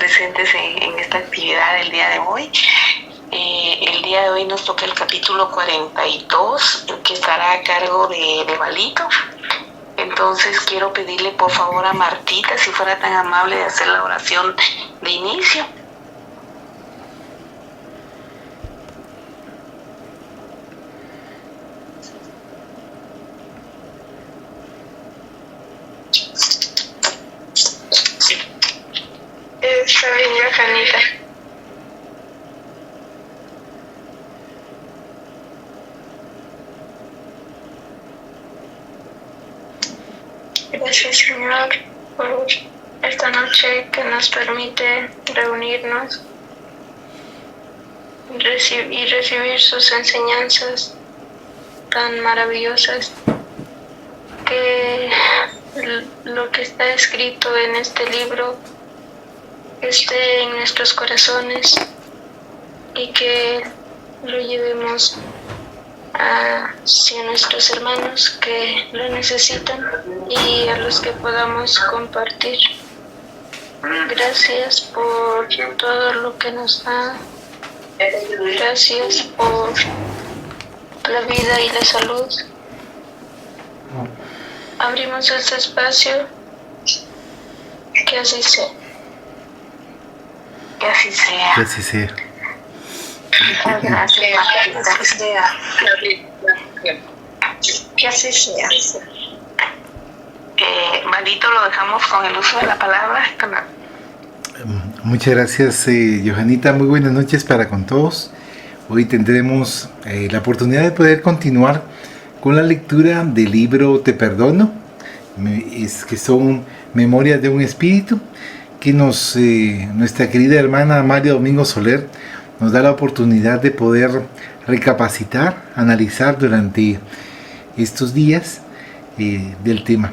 presentes en esta actividad del día de hoy. El día de hoy nos toca el capítulo 42, que estará a cargo de Balito. Entonces quiero pedirle por favor a Martita si fuera tan amable de hacer la oración de inicio. Está bien, Johanita. Gracias, Señor, por esta noche que nos permite reunirnos y recibir sus enseñanzas tan maravillosas, que lo que está escrito en este libro esté en nuestros corazones y que lo llevemos hacia nuestros hermanos que lo necesitan y a los que podamos compartir. Gracias por todo lo que nos da. Gracias por la vida y la salud. Abrimos este espacio. Que así sea. Que así sea. Que así sea. Muchas gracias, Martita. Que así sea. Balito, lo dejamos con el uso de la palabra. Muchas gracias, Johanita. Muy buenas noches para con todos. Hoy tendremos la oportunidad de poder continuar con la lectura del libro Te Perdono, que son Memorias de un Espíritu, que nuestra querida hermana María Domingo Soler nos da la oportunidad de poder recapacitar, analizar durante estos días del tema.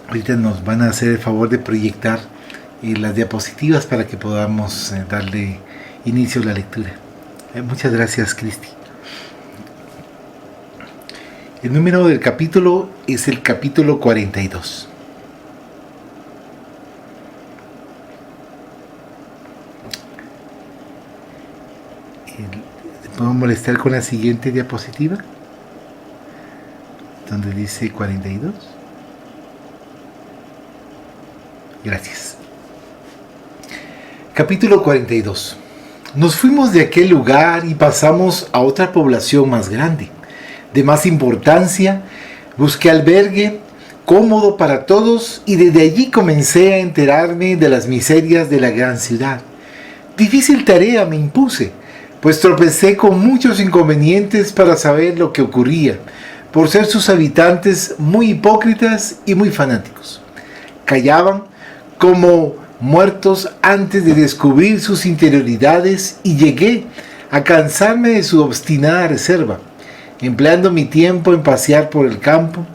Ahorita nos van a hacer el favor de proyectar las diapositivas para que podamos darle inicio a la lectura. Muchas gracias, Cristi. El número del capítulo es el capítulo 42. ¿Puedo molestar con la siguiente diapositiva? Donde dice 42. Gracias. Capítulo 42. Nos fuimos de aquel lugar y pasamos a otra población más grande, de más importancia. Busqué albergue cómodo para todos y desde allí comencé a enterarme de las miserias de la gran ciudad. Difícil tarea me impuse, pues tropecé con muchos inconvenientes para saber lo que ocurría, por ser sus habitantes muy hipócritas y muy fanáticos. Callaban como muertos antes de descubrir sus interioridades y llegué a cansarme de su obstinada reserva, empleando mi tiempo en pasear por el campo,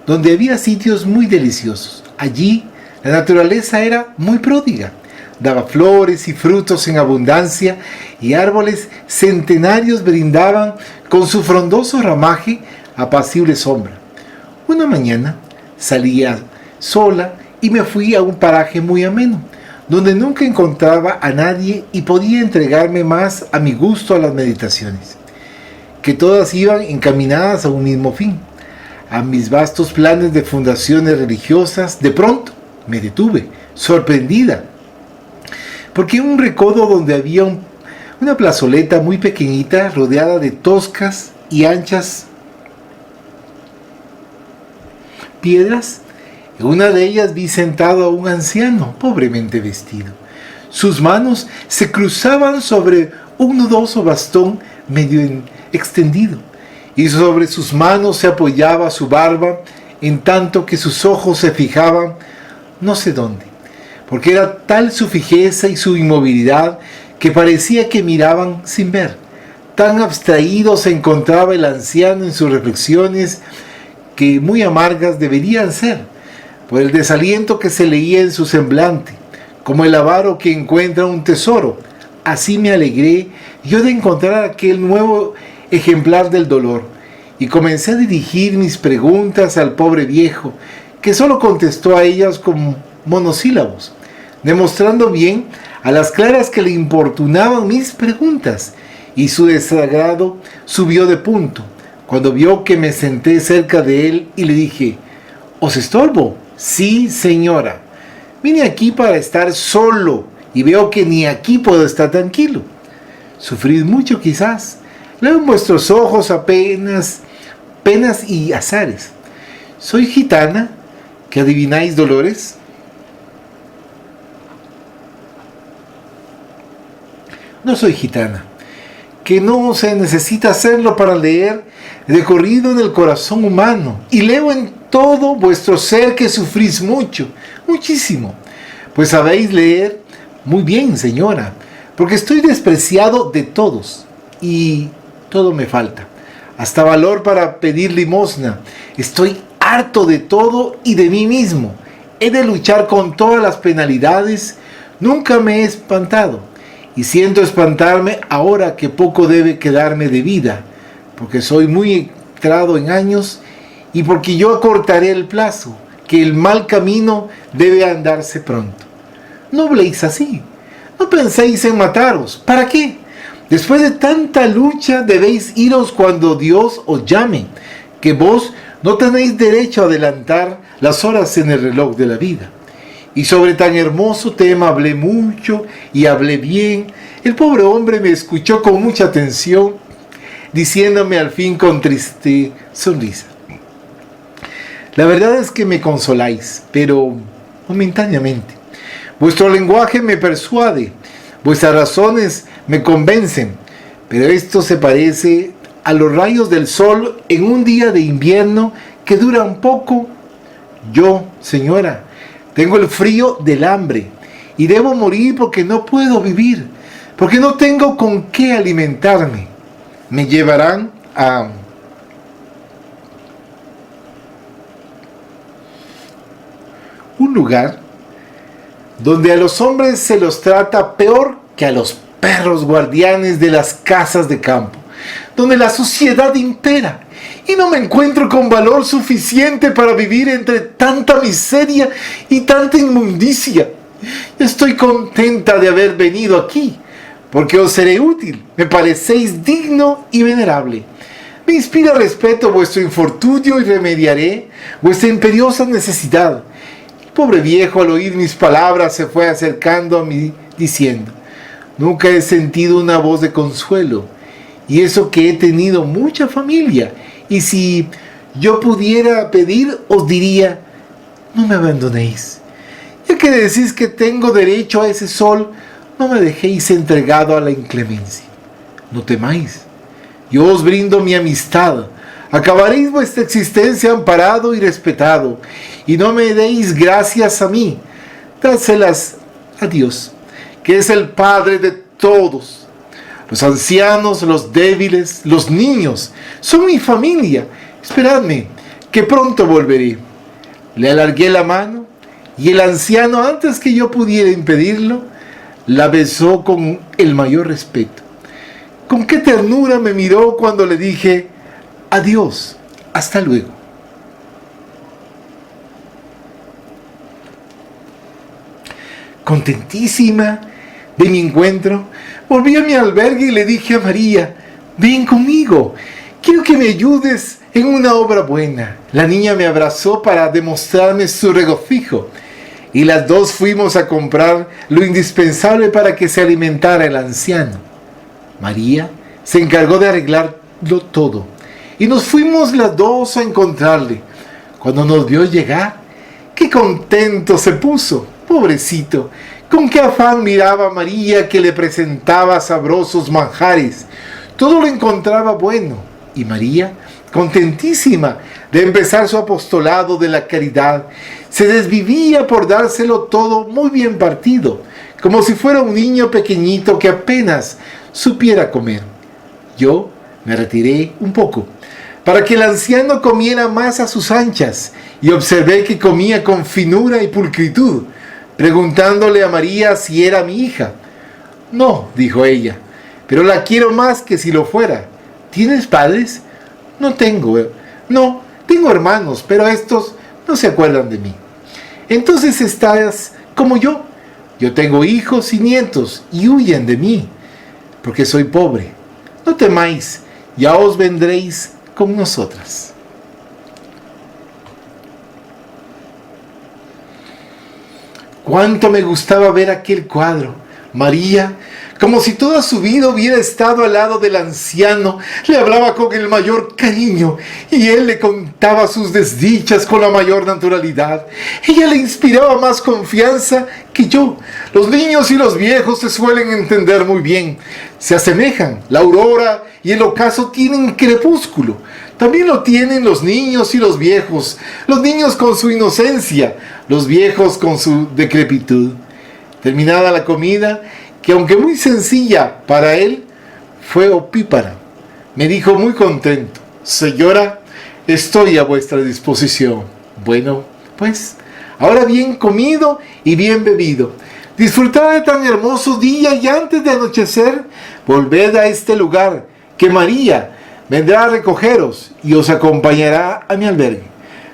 donde había sitios muy deliciosos. Allí la naturaleza era muy pródiga. Daba flores y frutos en abundancia y árboles centenarios brindaban con su frondoso ramaje apacible sombra. Una mañana salía sola y me fui a un paraje muy ameno, donde nunca encontraba a nadie y podía entregarme más a mi gusto a las meditaciones, que todas iban encaminadas a un mismo fin, a mis vastos planes de fundaciones religiosas. De pronto me detuve, sorprendida, porque en un recodo donde había una plazoleta muy pequeñita rodeada de toscas y anchas piedras, en una de ellas vi sentado a un anciano pobremente vestido. Sus manos se cruzaban sobre un nudoso bastón medio extendido, y sobre sus manos se apoyaba su barba, en tanto que sus ojos se fijaban no sé dónde, porque era tal su fijeza y su inmovilidad que parecía que miraban sin ver. Tan abstraído se encontraba el anciano en sus reflexiones, que muy amargas deberían ser, por el desaliento que se leía en su semblante, como el avaro que encuentra un tesoro. Así me alegré yo de encontrar aquel nuevo ejemplar del dolor, y comencé a dirigir mis preguntas al pobre viejo, que solo contestó a ellas con monosílabos, demostrando bien a las claras que le importunaban mis preguntas, y su desagrado subió de punto, cuando vio que me senté cerca de él y le dije: ¿Os estorbo? Sí, señora. Vine aquí para estar solo, y veo que ni aquí puedo estar tranquilo. Sufrís mucho quizás. Leo en vuestros ojos apenas penas y azares. ¿Soy gitana, que adivináis dolores? No soy gitana, que no se necesita hacerlo para leer de corrido en el corazón humano, y leo en todo vuestro ser que sufrís mucho, muchísimo. Pues sabéis leer muy bien, señora, porque estoy despreciado de todos, y todo me falta, hasta valor para pedir limosna. Estoy harto de todo y de mí mismo. He de luchar con todas las penalidades. Nunca me he espantado, y siento espantarme ahora que poco debe quedarme de vida, porque soy muy entrado en años, y porque yo acortaré el plazo, que el mal camino debe andarse pronto. No habléis así, no penséis en mataros. ¿Para qué? Después de tanta lucha debéis iros cuando Dios os llame, que vos no tenéis derecho a adelantar las horas en el reloj de la vida. Y sobre tan hermoso tema hablé mucho y hablé bien. El pobre hombre me escuchó con mucha atención, diciéndome al fin con triste sonrisa: la verdad es que me consoláis, pero momentáneamente. Vuestro lenguaje me persuade, vuestras razones me convencen, pero esto se parece a los rayos del sol en un día de invierno que dura un poco. Yo, señora, tengo el frío del hambre y debo morir porque no puedo vivir, porque no tengo con qué alimentarme. Me llevarán a un lugar donde a los hombres se los trata peor que a los perros guardianes de las casas de campo, donde la suciedad impera, y no me encuentro con valor suficiente para vivir entre tanta miseria y tanta inmundicia. Estoy contenta de haber venido aquí, porque os seré útil, me parecéis digno y venerable. Me inspira respeto vuestro infortunio y remediaré vuestra imperiosa necesidad. El pobre viejo, al oír mis palabras, se fue acercando a mí diciendo: nunca he sentido una voz de consuelo, y eso que he tenido mucha familia, y si yo pudiera pedir, os diría: no me abandonéis. Ya que decís que tengo derecho a ese sol, no me dejéis entregado a la inclemencia. No temáis, yo os brindo mi amistad. Acabaréis vuestra existencia amparado y respetado, y no me deis gracias a mí, dáselas a Dios, que es el Padre de todos. Los ancianos, los débiles, los niños, son mi familia. Esperadme, que pronto volveré. Le alargué la mano, y el anciano, antes que yo pudiera impedirlo, la besó con el mayor respeto. Con qué ternura me miró cuando le dije: adiós, hasta luego. Contentísima de mi encuentro, volví a mi albergue y le dije a María: ven conmigo, quiero que me ayudes en una obra buena. La niña me abrazó para demostrarme su regocijo, y las dos fuimos a comprar lo indispensable para que se alimentara el anciano. María se encargó de arreglarlo todo, y nos fuimos las dos a encontrarle. Cuando nos vio llegar, qué contento se puso, pobrecito. Con qué afán miraba a María, que le presentaba sabrosos manjares. Todo lo encontraba bueno, y María, contentísima de empezar su apostolado de la caridad, se desvivía por dárselo todo muy bien partido, como si fuera un niño pequeñito que apenas supiera comer. Yo me retiré un poco, para que el anciano comiera más a sus anchas, y observé que comía con finura y pulcritud, preguntándole a María si era mi hija. No, dijo ella, pero la quiero más que si lo fuera. ¿Tienes padres? No tengo. No, tengo hermanos, pero estos no se acuerdan de mí. Entonces estás como yo, Yo tengo hijos y nietos y huyen de mí, porque soy pobre. No temáis, ya os vendréis con nosotras. Cuánto me gustaba ver aquel cuadro. María, como si toda su vida hubiera estado al lado del anciano, le hablaba con el mayor cariño y él le contaba sus desdichas con la mayor naturalidad. Ella le inspiraba más confianza que yo. Los niños y los viejos se suelen entender muy bien. Se asemejan. La aurora y el ocaso tienen crepúsculo. También lo tienen los niños y los viejos. Los niños con su inocencia, los viejos con su decrepitud. Terminada la comida, que aunque muy sencilla para él, fue opípara, me dijo muy contento: señora, estoy a vuestra disposición. Bueno, pues, ahora bien comido y bien bebido, disfrutad de tan hermoso día y antes de anochecer, volved a este lugar, que María vendrá a recogeros y os acompañará a mi albergue.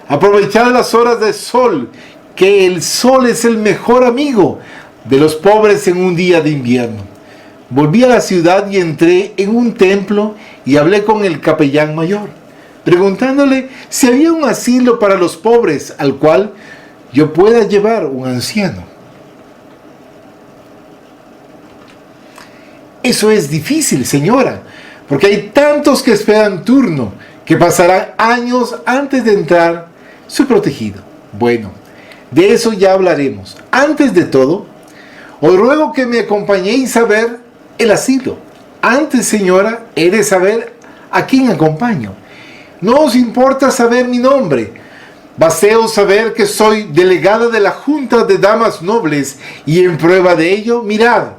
Aprovechad las horas de sol, que el sol es el mejor amigo de los pobres en un día de invierno. Volví a la ciudad y entré en un templo y hablé con el capellán mayor, preguntándole si había un asilo para los pobres al cual yo pueda llevar un anciano. Eso es difícil, señora, porque hay tantos que esperan turno que pasarán años antes de entrar su protegido. Bueno, de eso ya hablaremos. Antes de todo, os ruego que me acompañéis a ver el asilo. Antes, señora, he de saber a quién acompaño. No os importa saber mi nombre. Basteos saber que soy delegada de la Junta de Damas Nobles y en prueba de ello, mirad.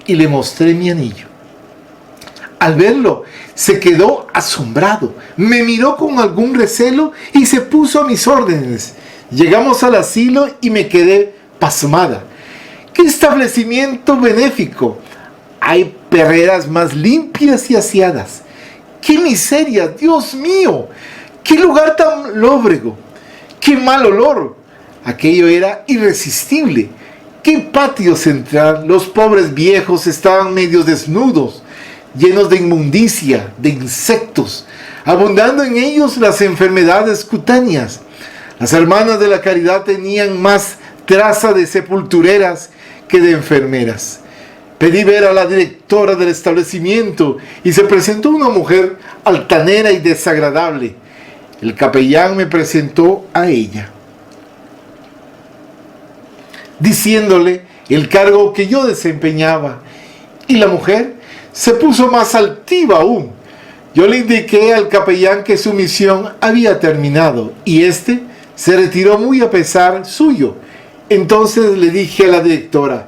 Y le mostré mi anillo. Al verlo, se quedó asombrado. Me miró con algún recelo y se puso a mis órdenes. Llegamos al asilo y me quedé pasmada. ¡Qué establecimiento benéfico! Hay perreras más limpias y aseadas. ¡Qué miseria! ¡Dios mío! ¡Qué lugar tan lóbrego! ¡Qué mal olor! Aquello era irresistible. ¡Qué patio central! Los pobres viejos estaban medio desnudos, llenos de inmundicia, de insectos, abundando en ellos las enfermedades cutáneas. Las hermanas de la caridad tenían más traza de sepultureras que de enfermeras. Pedí ver a la directora del establecimiento y se presentó una mujer altanera y desagradable. El capellán me presentó a ella, diciéndole el cargo que yo desempeñaba, y la mujer se puso más altiva aún. Yo le indiqué al capellán que su misión había terminado y éste se retiró muy a pesar suyo. Entonces le dije a la directora: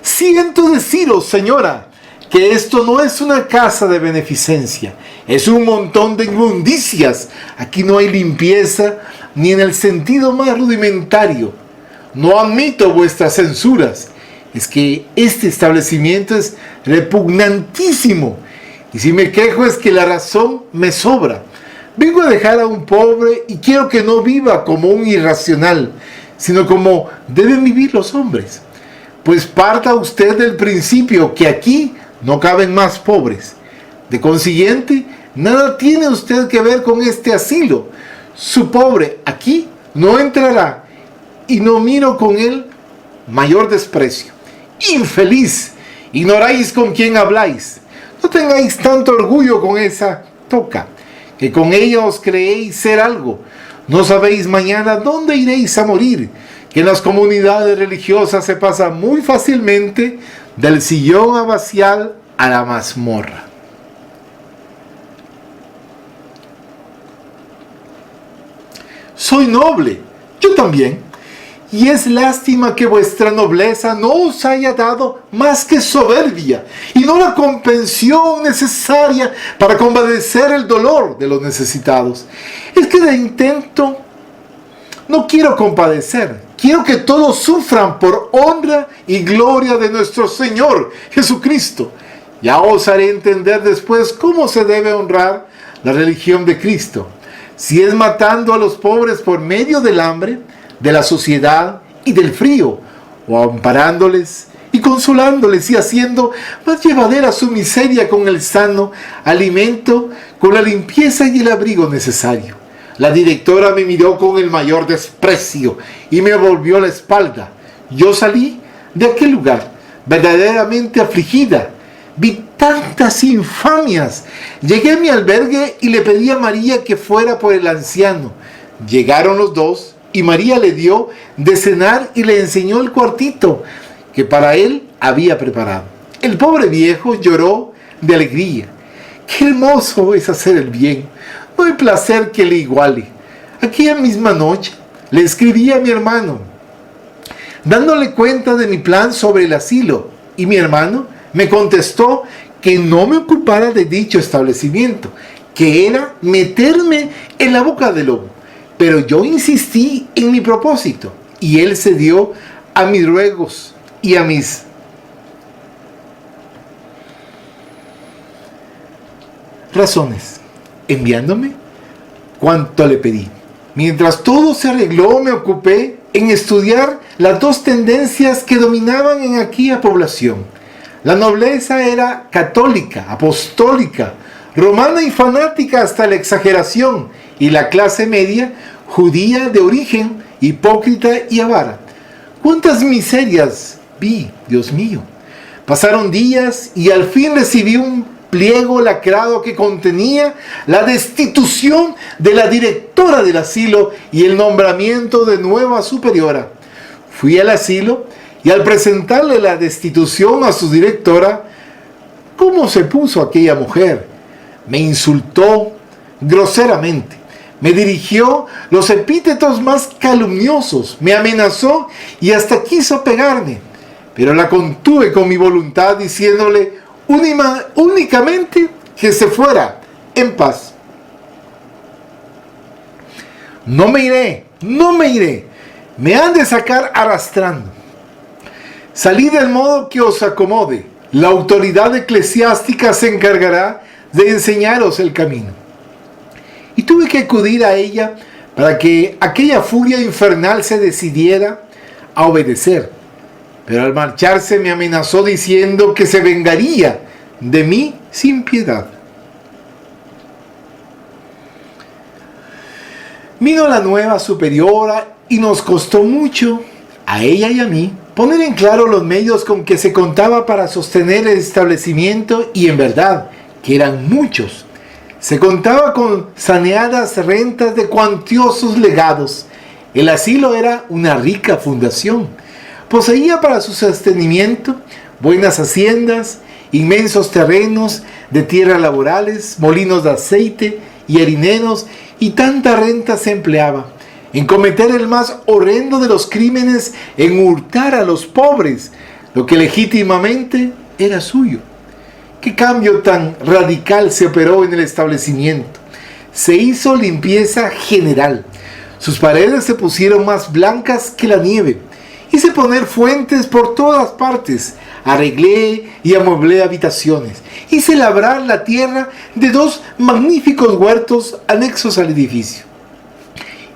siento deciros, señora, que esto no es una casa de beneficencia, es un montón de inmundicias. Aquí no hay limpieza ni en el sentido más rudimentario. No admito vuestras censuras. Es que este establecimiento es repugnantísimo, y si me quejo es que la razón me sobra. Vengo a dejar a un pobre y quiero que no viva como un irracional, sino como deben vivir los hombres. Pues parta usted del principio que aquí no caben más pobres. De consiguiente, nada tiene usted que ver con este asilo. Su pobre aquí no entrará, y no miro con él mayor desprecio. Infeliz, ignoráis con quién habláis. No tengáis tanto orgullo con esa toca, que con ella os creéis ser algo. No sabéis mañana dónde iréis a morir, que en las comunidades religiosas se pasa muy fácilmente del sillón abacial a la mazmorra. Soy noble, yo también, y es lástima que vuestra nobleza no os haya dado más que soberbia y no la comprensión necesaria para compadecer el dolor de los necesitados. Es que de intento no quiero compadecer, quiero que todos sufran por honra y gloria de nuestro Señor Jesucristo. Ya os haré entender después cómo se debe honrar la religión de Cristo. Si es matando a los pobres por medio del hambre, de la sociedad y del frío, o amparándoles y consolándoles y haciendo más llevadera su miseria con el sano alimento, con la limpieza y el abrigo necesario. La directora me miró con el mayor desprecio y me volvió la espalda. Yo salí de aquel lugar verdaderamente afligida. Vi tantas infamias. Llegué a mi albergue y le pedí a María que fuera por el anciano. Llegaron los dos y María le dio de cenar y le enseñó el cuartito que para él había preparado. El pobre viejo lloró de alegría. Qué hermoso es hacer el bien. No hay placer que le iguale. Aquella misma noche le escribí a mi hermano, dándole cuenta de mi plan sobre el asilo, y mi hermano me contestó que no me ocupara de dicho establecimiento, que era meterme en la boca del lobo. Pero yo insistí en mi propósito, y él cedió a mis ruegos y a mis razones, enviándome cuanto le pedí. Mientras todo se arregló, me ocupé en estudiar las dos tendencias que dominaban en aquella población. La nobleza era católica, apostólica, romana y fanática hasta la exageración, y la clase media, judía de origen, hipócrita y avara. ¿Cuántas miserias vi, Dios mío? Pasaron días y al fin recibí un pliego lacrado que contenía la destitución de la directora del asilo y el nombramiento de nueva superiora. Fui al asilo y al presentarle la destitución a su directora, ¿cómo se puso aquella mujer? Me insultó groseramente, me dirigió los epítetos más calumniosos, me amenazó y hasta quiso pegarme, pero la contuve con mi voluntad diciéndole únicamente que se fuera en paz. No me iré, me han de sacar arrastrando. Salid del modo que os acomode, la autoridad eclesiástica se encargará de enseñaros el camino. Y tuve que acudir a ella para que aquella furia infernal se decidiera a obedecer. Pero al marcharse me amenazó diciendo que se vengaría de mí sin piedad. Vino la nueva superiora y nos costó mucho, a ella y a mí, poner en claro los medios con que se contaba para sostener el establecimiento, y en verdad que eran muchos. Se contaba con saneadas rentas de cuantiosos legados. El asilo era una rica fundación. Poseía para su sostenimiento buenas haciendas, inmensos terrenos de tierra laborales, molinos de aceite y harineros, y tanta renta se empleaba en cometer el más horrendo de los crímenes, en hurtar a los pobres lo que legítimamente era suyo. ¿Qué cambio tan radical se operó en el establecimiento? Se hizo limpieza general. Sus paredes se pusieron más blancas que la nieve. Hice poner fuentes por todas partes. Arreglé y amueblé habitaciones. Hice labrar la tierra de 2 magníficos huertos anexos al edificio.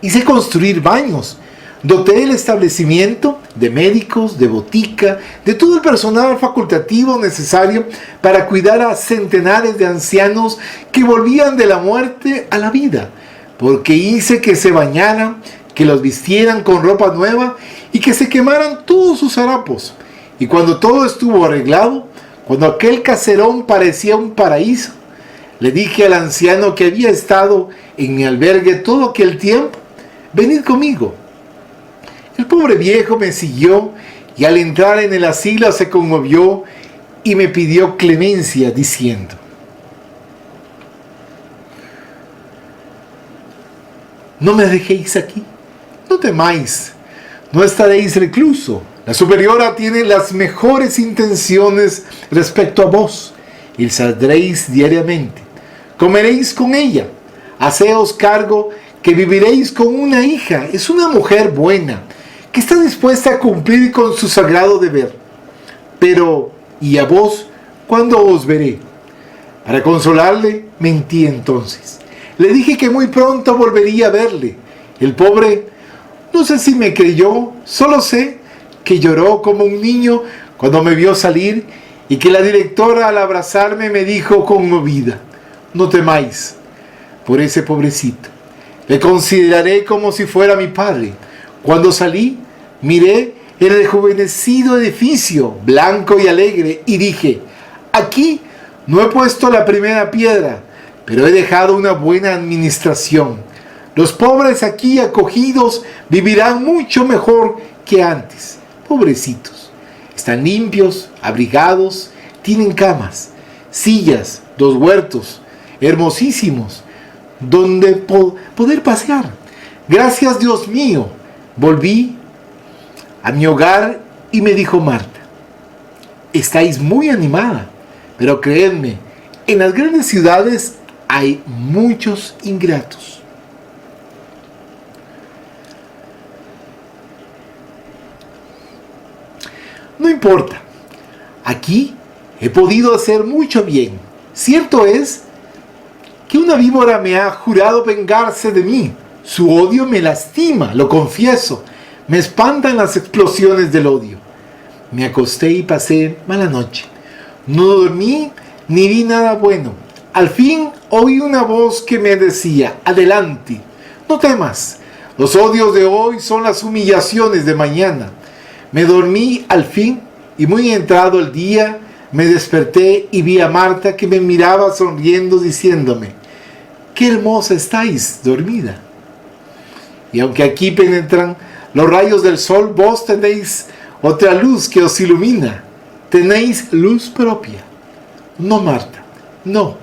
Hice construir baños. Doté el establecimiento de médicos, de botica, de todo el personal facultativo necesario para cuidar a centenares de ancianos que volvían de la muerte a la vida, porque hice que se bañaran, que los vistieran con ropa nueva y que se quemaran todos sus harapos. Y cuando todo estuvo arreglado, cuando aquel caserón parecía un paraíso, le dije al anciano que había estado en mi albergue todo aquel tiempo: venid conmigo. El pobre viejo me siguió y al entrar en el asilo se conmovió y me pidió clemencia diciendo: no me dejéis aquí, no temáis, no estaréis recluso. La superiora tiene las mejores intenciones respecto a vos y saldréis diariamente. Comeréis con ella. Haceos cargo que viviréis con una hija. Es una mujer buena, que está dispuesta a cumplir con su sagrado deber. Pero, ¿y a vos cuándo os veré? Para consolarle, mentí entonces. Le dije que muy pronto volvería a verle. El pobre, no sé si me creyó, solo sé que lloró como un niño cuando me vio salir y que la directora al abrazarme me dijo conmovida: no temáis por ese pobrecito, le consideraré como si fuera mi padre. Cuando salí, miré el rejuvenecido edificio, blanco y alegre, y dije: aquí no he puesto la primera piedra, pero he dejado una buena administración. Los pobres aquí acogidos vivirán mucho mejor que antes. Pobrecitos, están limpios, abrigados, tienen camas, sillas, 2 huertos hermosísimos donde poder pasear. Gracias, Dios mío. Volví a mi hogar y me dijo Marta: estáis muy animada, pero creedme, en las grandes ciudades hay muchos ingratos. No importa, aquí he podido hacer mucho bien. Cierto es que una víbora me ha jurado vengarse de mí. Su odio me lastima, lo confieso. Me espantan las explosiones del odio. Me acosté y pasé mala noche. No dormí ni vi nada bueno. Al fin oí una voz que me decía: adelante, no temas. Los odios de hoy son las humillaciones de mañana. Me dormí al fin y muy entrado el día me desperté y vi a Marta que me miraba sonriendo diciéndome: qué hermosa estáis dormida. Y aunque aquí penetran los rayos del sol, vos tenéis otra luz que os ilumina. Tenéis luz propia. No, Marta, no.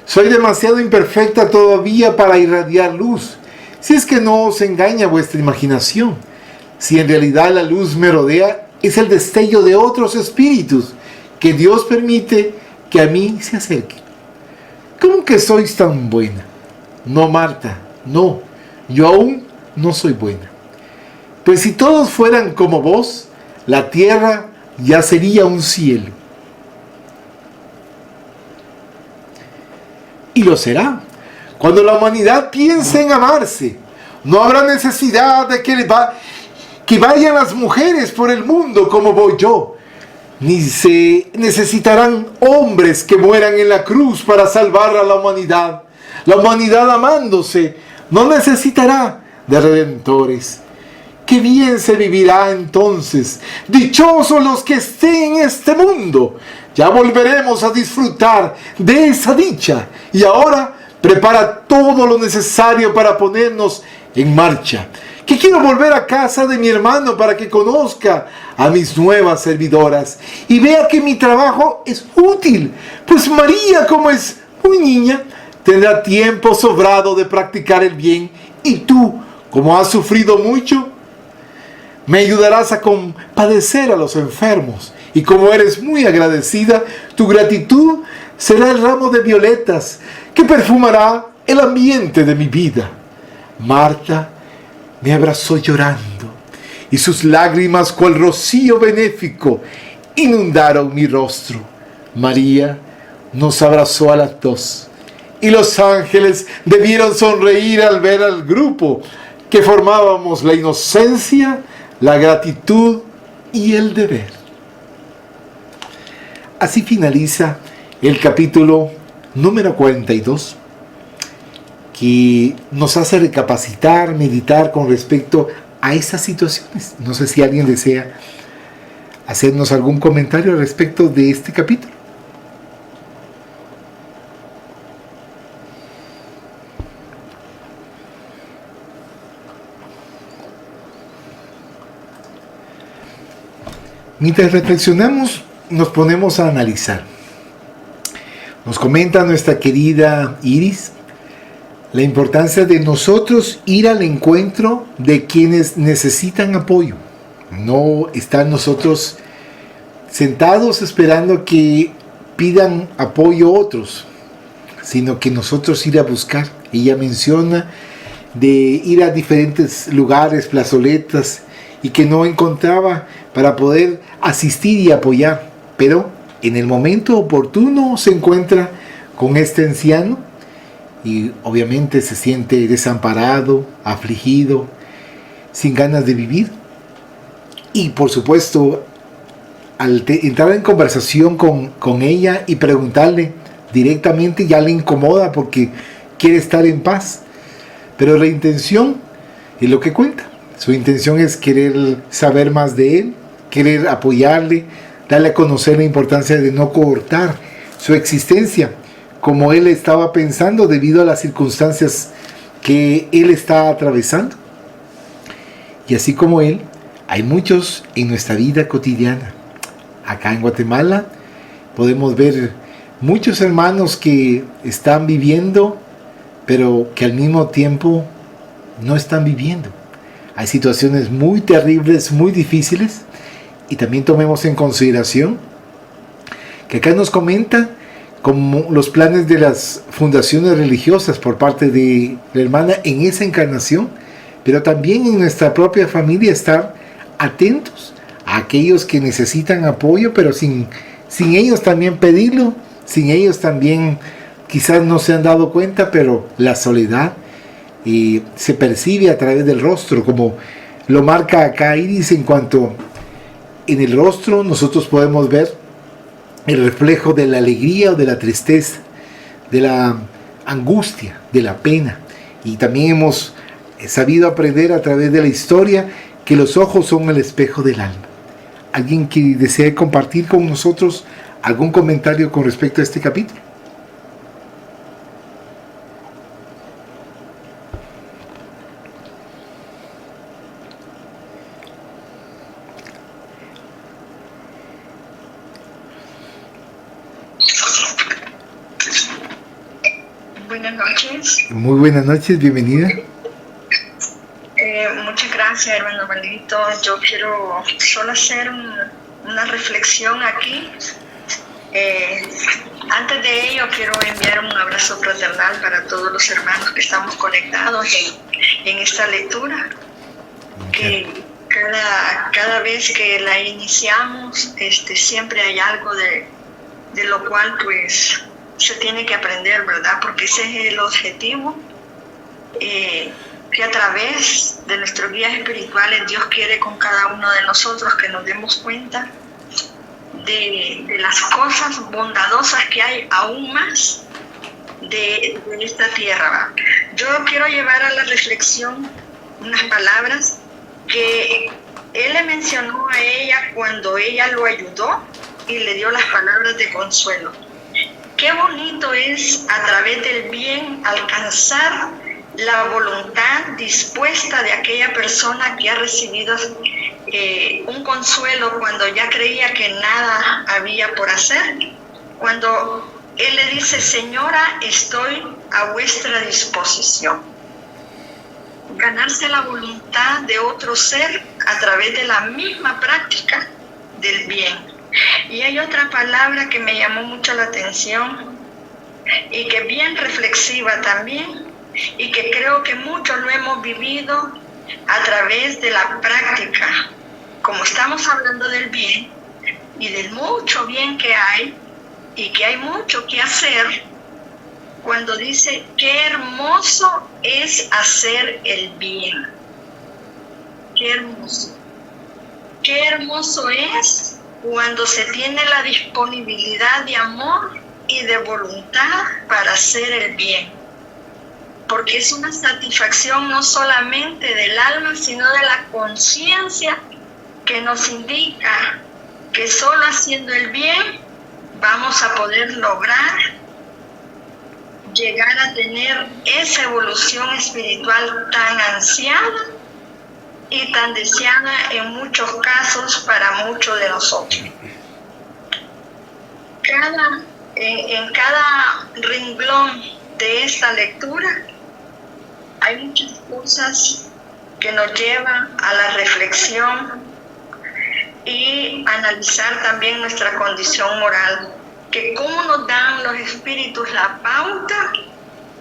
Soy demasiado imperfecta todavía para irradiar luz, si es que no os engaña vuestra imaginación. Si en realidad la luz me rodea, es el destello de otros espíritus que Dios permite que a mí se acerquen. ¿Cómo que sois tan buena? No, Marta, no. Yo aún no soy buena. Pues si todos fueran como vos, la tierra ya sería un cielo. Y lo será. Cuando la humanidad piense en amarse, no habrá necesidad de que vayan las mujeres por el mundo como voy yo, ni se necesitarán hombres que mueran en la cruz para salvar a la humanidad. La humanidad amándose no necesitará de redentores. ¡Qué bien se vivirá entonces! ¡Dichosos los que estén en este mundo! Ya volveremos a disfrutar de esa dicha. Y ahora prepara todo lo necesario para ponernos en marcha. Que quiero volver a casa de mi hermano para que conozca a mis nuevas servidoras y vea que mi trabajo es útil. Pues María, como es muy niña, tendrá tiempo sobrado de practicar el bien. Y tú, como has sufrido mucho, me ayudarás a compadecer a los enfermos. Y como eres muy agradecida, tu gratitud será el ramo de violetas que perfumará el ambiente de mi vida. Marta me abrazó llorando, y sus lágrimas, cual rocío benéfico, inundaron mi rostro. María nos abrazó a las 2, y los ángeles debieron sonreír al ver al grupo que formábamos la inocencia, la gratitud y el deber. Así finaliza el capítulo número 42, que nos hace recapacitar, meditar con respecto a estas situaciones. No sé si alguien desea hacernos algún comentario al respecto de este capítulo. Mientras reflexionamos, nos ponemos a analizar. Nos comenta nuestra querida Iris la importancia de nosotros ir al encuentro de quienes necesitan apoyo. No estar nosotros sentados esperando que pidan apoyo a otros, sino que nosotros ir a buscar. Ella menciona de ir a diferentes lugares, plazoletas, y que no encontraba para poder asistir y apoyar. Pero en el momento oportuno se encuentra con este anciano y obviamente se siente desamparado, afligido, sin ganas de vivir. Y por supuesto, al entrar en conversación con ella y preguntarle directamente, ya le incomoda porque quiere estar en paz. Pero la intención es lo que cuenta. Su intención es querer saber más de él, querer apoyarle, darle a conocer la importancia de no cortar su existencia como él estaba pensando debido a las circunstancias que él está atravesando. Y así como él, hay muchos en nuestra vida cotidiana. Acá en Guatemala podemos ver muchos hermanos que están viviendo, pero que al mismo tiempo no están viviendo. Hay situaciones muy terribles, muy difíciles, y también tomemos en consideración que acá nos comenta como los planes de las fundaciones religiosas por parte de la hermana en esa encarnación, pero también en nuestra propia familia estar atentos a aquellos que necesitan apoyo, pero sin ellos también pedirlo, sin ellos también quizás no se han dado cuenta, pero la soledad se percibe a través del rostro, como lo marca acá Iris, en cuanto en el rostro nosotros podemos ver el reflejo de la alegría o de la tristeza, de la angustia, de la pena. Y también hemos sabido aprender a través de la historia que los ojos son el espejo del alma. ¿Alguien que desee compartir con nosotros algún comentario con respecto a este capítulo? Buenas noches. Muy buenas noches, bienvenida. Muchas gracias, hermano Valito. Yo quiero solo hacer una reflexión aquí. Antes de ello, quiero enviar un abrazo fraternal para todos los hermanos que estamos conectados en esta lectura. Que cada vez que la iniciamos, siempre hay algo de lo cual pues se tiene que aprender, ¿verdad? Porque ese es el objetivo, que a través de nuestros guías espirituales Dios quiere con cada uno de nosotros que nos demos cuenta de las cosas bondadosas que hay aún más de esta tierra, ¿verdad? Yo quiero llevar a la reflexión unas palabras que él le mencionó a ella cuando ella lo ayudó y le dio las palabras de consuelo. Qué bonito es a través del bien alcanzar la voluntad dispuesta de aquella persona que ha recibido un consuelo cuando ya creía que nada había por hacer. Cuando él le dice: Señora, estoy a vuestra disposición. Ganarse la voluntad de otro ser a través de la misma práctica del bien. Y hay otra palabra que me llamó mucho la atención y que es bien reflexiva también, y que creo que muchos lo hemos vivido a través de la práctica. Como estamos hablando del bien y del mucho bien que hay y que hay mucho que hacer, cuando dice: qué hermoso es hacer el bien. Qué hermoso. Qué hermoso es cuando se tiene la disponibilidad de amor y de voluntad para hacer el bien. Porque es una satisfacción no solamente del alma, sino de la conciencia, que nos indica que solo haciendo el bien vamos a poder lograr llegar a tener esa evolución espiritual tan ansiada y tan deseada en muchos casos para muchos de nosotros. En cada renglón de esta lectura hay muchas cosas que nos llevan a la reflexión y analizar también nuestra condición moral, que cómo nos dan los espíritus la pauta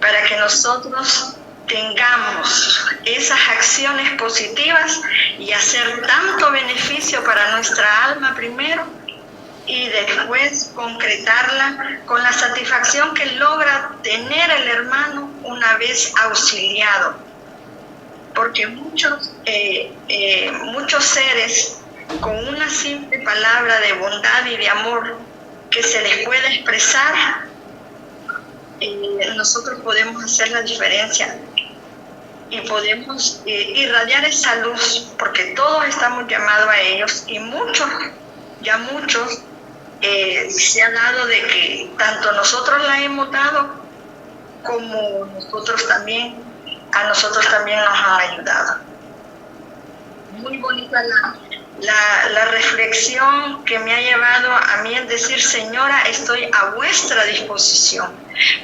para que nosotros tengamos esas acciones positivas y hacer tanto beneficio para nuestra alma primero, y después concretarla con la satisfacción que logra tener el hermano una vez auxiliado. Porque muchos seres con una simple palabra de bondad y de amor que se les puede expresar, nosotros podemos hacer la diferencia y podemos irradiar esa luz, porque todos estamos llamados a ellos, y muchos se ha dado de que tanto nosotros la hemos dado como a nosotros también nos han ayudado. Muy bonita la reflexión que me ha llevado a mí es decir: Señora, estoy a vuestra disposición.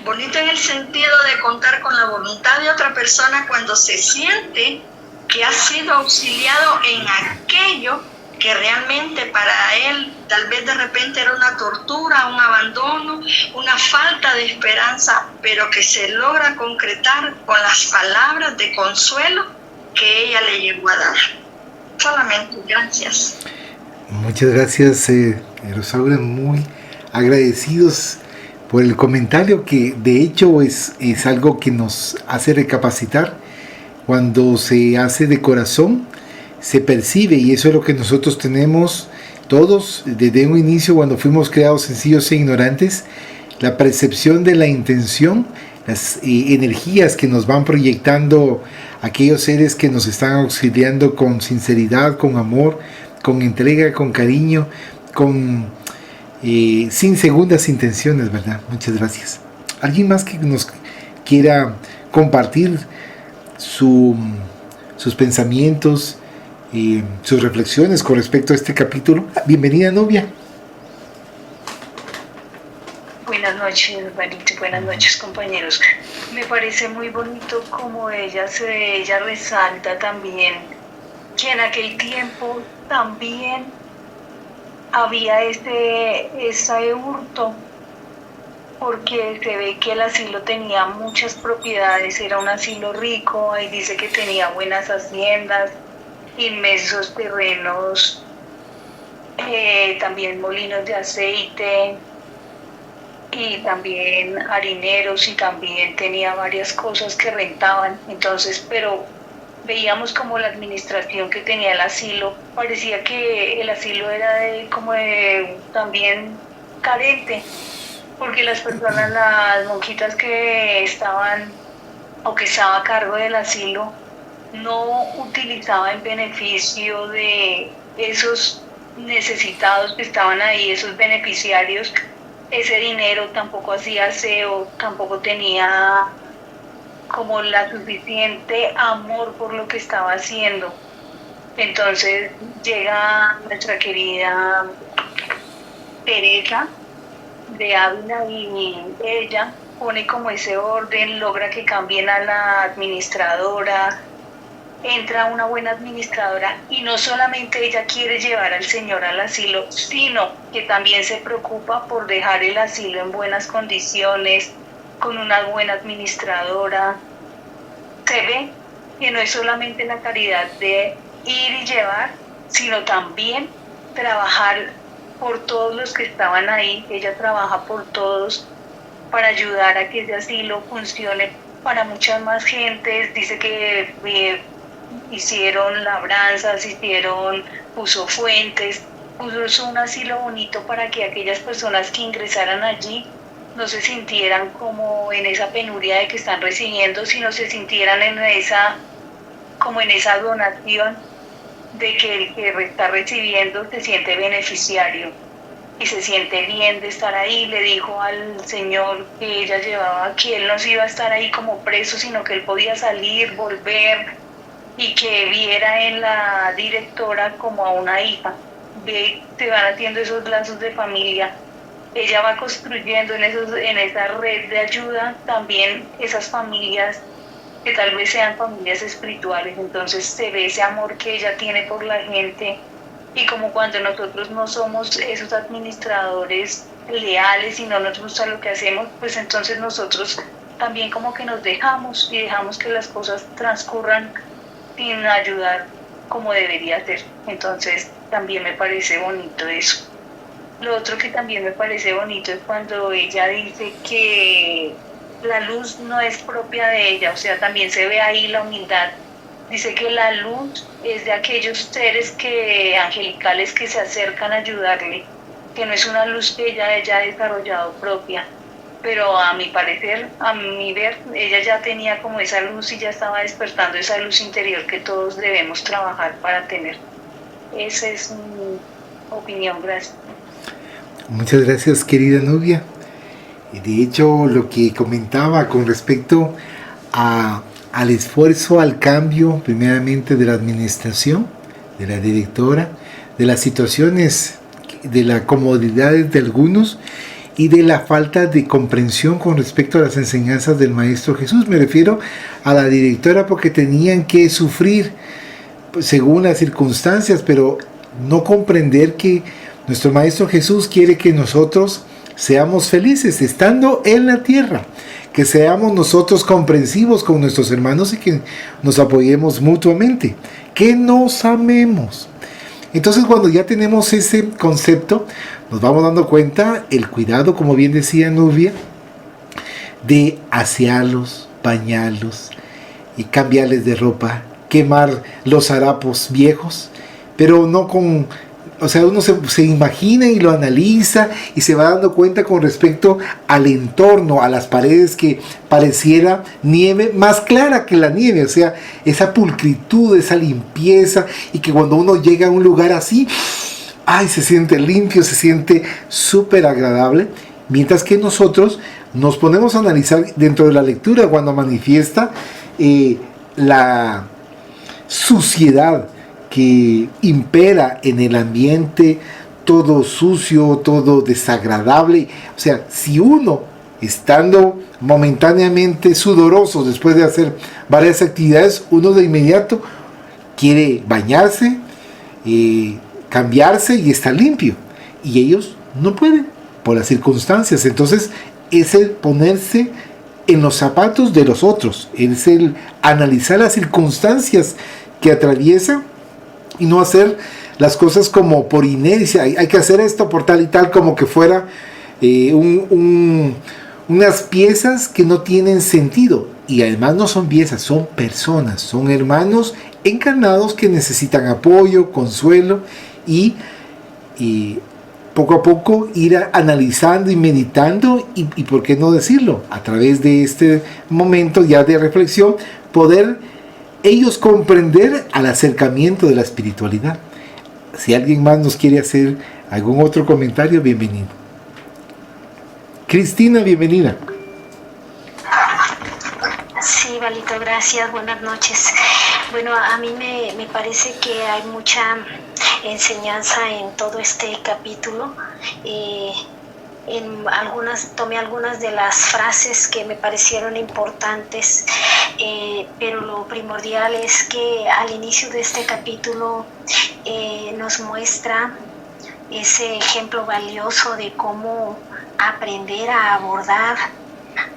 Bonito en el sentido de contar con la voluntad de otra persona cuando se siente que ha sido auxiliado en aquello que realmente para él tal vez de repente era una tortura, un abandono, una falta de esperanza, pero que se logra concretar con las palabras de consuelo que ella le llegó a dar. Solamente gracias. Muchas gracias, Rosaura, muy agradecidos por el comentario, que de hecho es algo que nos hace recapacitar. Cuando se hace de corazón, se percibe, y eso es lo que nosotros tenemos todos desde un inicio, cuando fuimos creados sencillos e ignorantes, la percepción de la intención, las energías que nos van proyectando aquellos seres que nos están auxiliando con sinceridad, con amor, con entrega, con cariño, sin segundas intenciones, ¿verdad? Muchas gracias. ¿Alguien más que nos quiera compartir sus pensamientos y sus reflexiones con respecto a este capítulo? Bienvenida, Novia. Buenas noches, Juanito. Buenas noches, compañeros. Me parece muy bonito como ella resalta también que en aquel tiempo también había ese hurto, porque se ve que el asilo tenía muchas propiedades, era un asilo rico, ahí dice que tenía buenas haciendas, inmensos terrenos, también molinos de aceite, y también harineros, y también tenía varias cosas que rentaban. Entonces, pero veíamos como la administración que tenía el asilo, parecía que el asilo era también carente, porque las personas, las monjitas que estaban o que estaba a cargo del asilo, no utilizaba en beneficio de esos necesitados que estaban ahí, esos beneficiarios, ese dinero. Tampoco hacía aseo, tampoco tenía como la suficiente amor por lo que estaba haciendo. Entonces llega nuestra querida Teresa de Ávila y ella pone como ese orden, logra que cambien a la administradora, entra una buena administradora, y no solamente ella quiere llevar al Señor al asilo, sino que también se preocupa por dejar el asilo en buenas condiciones, con una buena administradora. Se ve que no es solamente la caridad de ir y llevar, sino también trabajar por todos los que estaban ahí. Ella trabaja por todos para ayudar a que ese asilo funcione para muchas más gentes. Dice que hicieron labranzas, puso fuentes, puso un asilo bonito para que aquellas personas que ingresaran allí no se sintieran como en esa penuria de que están recibiendo, sino se sintieran en esa donación de que el que está recibiendo se siente beneficiario y se siente bien de estar ahí. Le dijo al Señor que ella llevaba, que él no se iba a estar ahí como preso, sino que él podía salir, volver, y que viera en la directora como a una hija. Se van haciendo esos lazos de familia. Ella va construyendo en esa red de ayuda también esas familias que tal vez sean familias espirituales. Entonces se ve ese amor que ella tiene por la gente, y como cuando nosotros no somos esos administradores leales y no nos gusta lo que hacemos, pues entonces nosotros también como que nos dejamos y dejamos que las cosas transcurran sin ayudar como debería ser. Entonces también me parece bonito eso. Lo otro que también me parece bonito es cuando ella dice que la luz no es propia de ella, o sea, también se ve ahí la humildad Dice que la luz es de aquellos seres angelicales que se acercan a ayudarle, que no es una luz que ella haya desarrollado propia, pero a mi parecer, a mi ver, ella ya tenía como esa luz y ya estaba despertando esa luz interior que todos debemos trabajar para tener. Esa es mi opinión, gracias. Muchas gracias, querida Nubia. De hecho, lo que comentaba con respecto al esfuerzo, al cambio, primeramente de la administración, de la directora, de las situaciones, de las comodidades de algunos y de la falta de comprensión con respecto a las enseñanzas del Maestro Jesús. Me refiero a la directora porque tenían que sufrir según las circunstancias, pero no comprender que nuestro Maestro Jesús quiere que nosotros seamos felices estando en la tierra, que seamos nosotros comprensivos con nuestros hermanos y que nos apoyemos mutuamente, que nos amemos. Entonces, cuando ya tenemos ese concepto, nos vamos dando cuenta el cuidado, como bien decía Nubia, de asearlos, bañarlos y cambiarles de ropa, quemar los harapos viejos, pero no con... O sea, uno se imagina y lo analiza y se va dando cuenta con respecto al entorno, a las paredes, que pareciera nieve más clara que la nieve. O sea, esa pulcritud, esa limpieza, y que cuando uno llega a un lugar así, ¡ay!, se siente limpio, se siente súper agradable. Mientras que nosotros nos ponemos a analizar dentro de la lectura cuando manifiesta la suciedad que impera en el ambiente, todo sucio, todo desagradable. O sea, si uno, estando momentáneamente sudoroso después de hacer varias actividades, uno de inmediato quiere bañarse, cambiarse y estar limpio. Y ellos no pueden por las circunstancias. Entonces, es el ponerse en los zapatos de los otros, es el analizar las circunstancias que atraviesa y no hacer las cosas como por inercia. Hay que hacer esto por tal y tal, como que fuera unas piezas que no tienen sentido. Y además no son piezas, son personas, son hermanos encarnados que necesitan apoyo, consuelo y poco a poco ir analizando y meditando y por qué no decirlo, a través de este momento ya de reflexión, poder ellos comprender al acercamiento de la espiritualidad. Si alguien más nos quiere hacer algún otro comentario, bienvenido. Cristina, bienvenida. Sí, Valito, gracias, buenas noches. Bueno, a mí me parece que hay mucha enseñanza en todo este capítulo. Tomé algunas de las frases que me parecieron importantes, pero lo primordial es que al inicio de este capítulo nos muestra ese ejemplo valioso de cómo aprender a abordar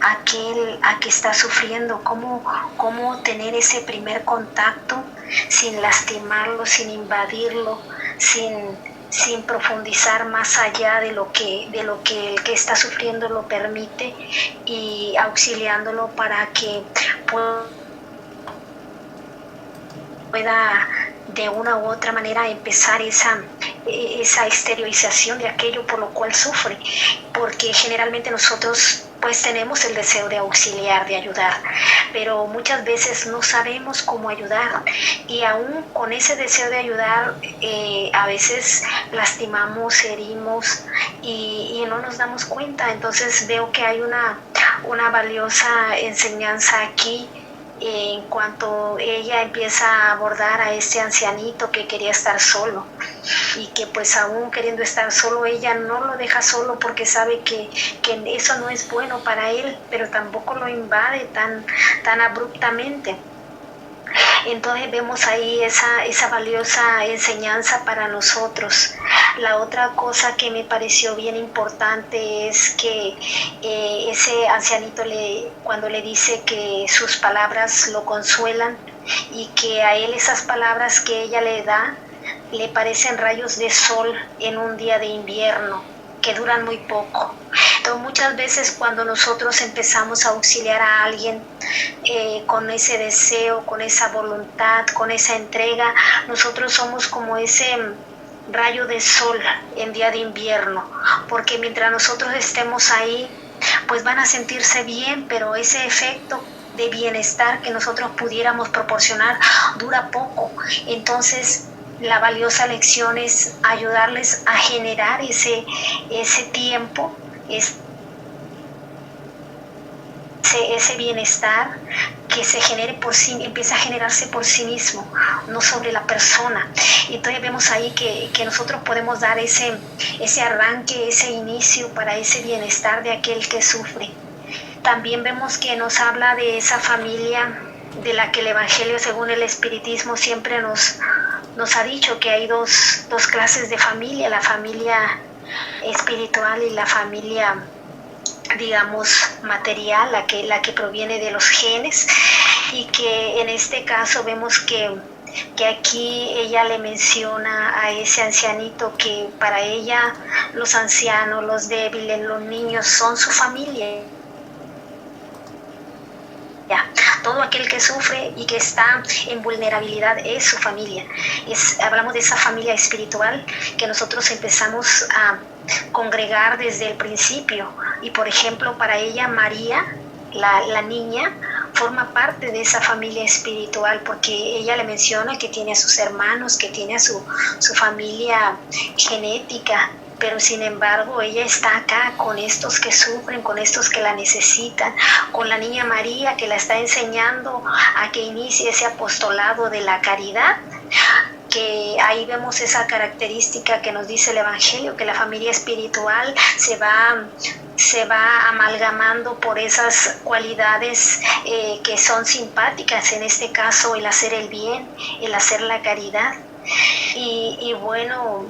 a que está sufriendo, cómo tener ese primer contacto sin lastimarlo, sin invadirlo, sin profundizar más allá de lo que el que está sufriendo lo permite, y auxiliándolo para que pueda de una u otra manera empezar esa exteriorización de aquello por lo cual sufre, porque generalmente nosotros pues tenemos el deseo de auxiliar, de ayudar, pero muchas veces no sabemos cómo ayudar, y aún con ese deseo de ayudar a veces lastimamos, herimos y no nos damos cuenta. Entonces veo que hay una valiosa enseñanza aquí en cuanto ella empieza a abordar a este ancianito que quería estar solo, y que pues aún queriendo estar solo, ella no lo deja solo porque sabe que eso no es bueno para él, pero tampoco lo invade tan abruptamente. Entonces vemos ahí esa valiosa enseñanza para nosotros. La otra cosa que me pareció bien importante es que ese ancianito cuando le dice que sus palabras lo consuelan, y que a él esas palabras que ella le da le parecen rayos de sol en un día de invierno que duran muy poco. Valito, muchas veces cuando nosotros empezamos a auxiliar a alguien con ese deseo, con esa voluntad, con esa entrega, nosotros somos como ese rayo de sol en día de invierno, porque mientras nosotros estemos ahí, pues van a sentirse bien, pero ese efecto de bienestar que nosotros pudiéramos proporcionar dura poco. Entonces, la valiosa lección es ayudarles a generar ese tiempo, ese bienestar que se genere por sí, empieza a generarse por sí mismo, no sobre la persona. Y entonces vemos ahí que nosotros podemos dar ese arranque, ese inicio para ese bienestar de aquel que sufre. También vemos que nos habla de esa familia de la que el Evangelio, según el Espiritismo, siempre nos ha dicho que hay dos clases de familia: la familia espiritual y la familia, digamos, material, la que proviene de los genes, y que en este caso vemos que aquí ella le menciona a ese ancianito que para ella los ancianos, los débiles, los niños son su familia. Todo aquel que sufre y que está en vulnerabilidad es su familia. Hablamos de esa familia espiritual que nosotros empezamos a congregar desde el principio. Y por ejemplo, para ella María, la niña, forma parte de esa familia espiritual, porque ella le menciona que tiene a sus hermanos, que tiene a su familia genética, pero sin embargo ella está acá con estos que sufren, con estos que la necesitan, con la niña María, que la está enseñando a que inicie ese apostolado de la caridad, que ahí vemos esa característica que nos dice el Evangelio, que la familia espiritual se va amalgamando por esas cualidades que son simpáticas, en este caso el hacer el bien, el hacer la caridad. Y bueno,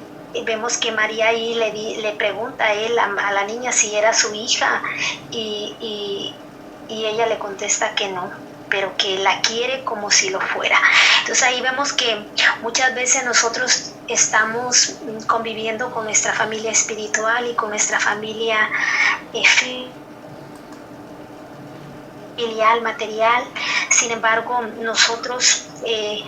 vemos que María ahí le pregunta a él, a la niña, si era su hija, y ella le contesta que no, pero que la quiere como si lo fuera. Entonces ahí vemos que muchas veces nosotros estamos conviviendo con nuestra familia espiritual y con nuestra familia filial, material. Sin embargo, nosotros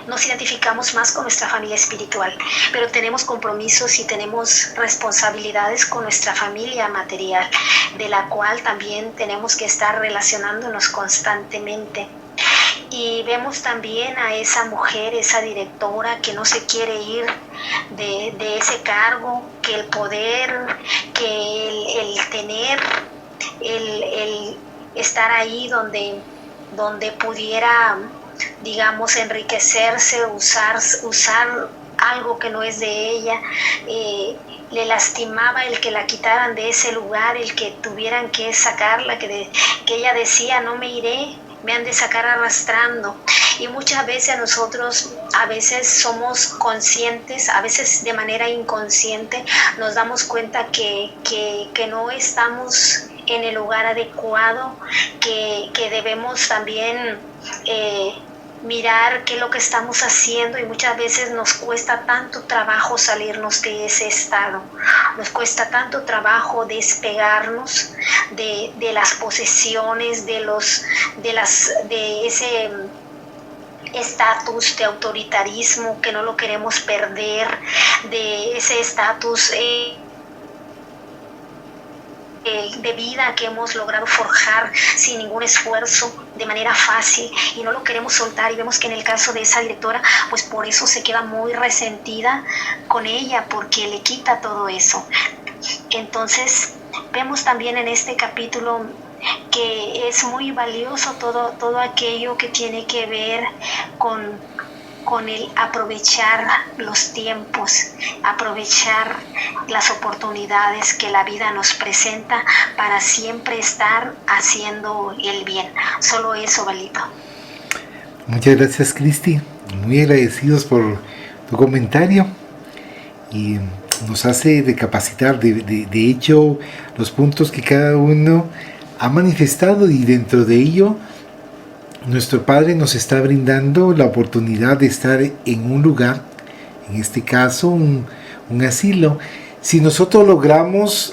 nos identificamos más con nuestra familia espiritual, pero tenemos compromisos y tenemos responsabilidades con nuestra familia material, de la cual también tenemos que estar relacionándonos constantemente. Y vemos también a esa mujer, esa directora que no se quiere ir de ese cargo, que el poder, que el tener, el estar ahí donde pudiera, digamos, enriquecerse, usar algo que no es de ella, le lastimaba el que la quitaran de ese lugar, el que tuvieran que sacarla, que ella decía: no me iré, me han de sacar arrastrando. Y muchas veces nosotros, a veces somos conscientes, a veces de manera inconsciente, nos damos cuenta que no estamos en el lugar adecuado, que debemos también mirar qué es lo que estamos haciendo, y muchas veces nos cuesta tanto trabajo salirnos de ese estado, nos cuesta tanto trabajo despegarnos de las posesiones, de ese estatus de autoritarismo que no lo queremos perder, de ese estatus de vida que hemos logrado forjar sin ningún esfuerzo, de manera fácil, y no lo queremos soltar. Y vemos que en el caso de esa directora, pues por eso se queda muy resentida con ella, porque le quita todo eso. Entonces vemos también en este capítulo que es muy valioso todo aquello que tiene que ver con el aprovechar los tiempos, aprovechar las oportunidades que la vida nos presenta para siempre estar haciendo el bien. Solo eso, Valito. Muchas gracias, Cristi. Muy agradecidos por tu comentario, y nos hace recapacitar de hecho los puntos que cada uno ha manifestado, y dentro de ello nuestro Padre nos está brindando la oportunidad de estar en un lugar, en este caso un asilo. Si nosotros logramos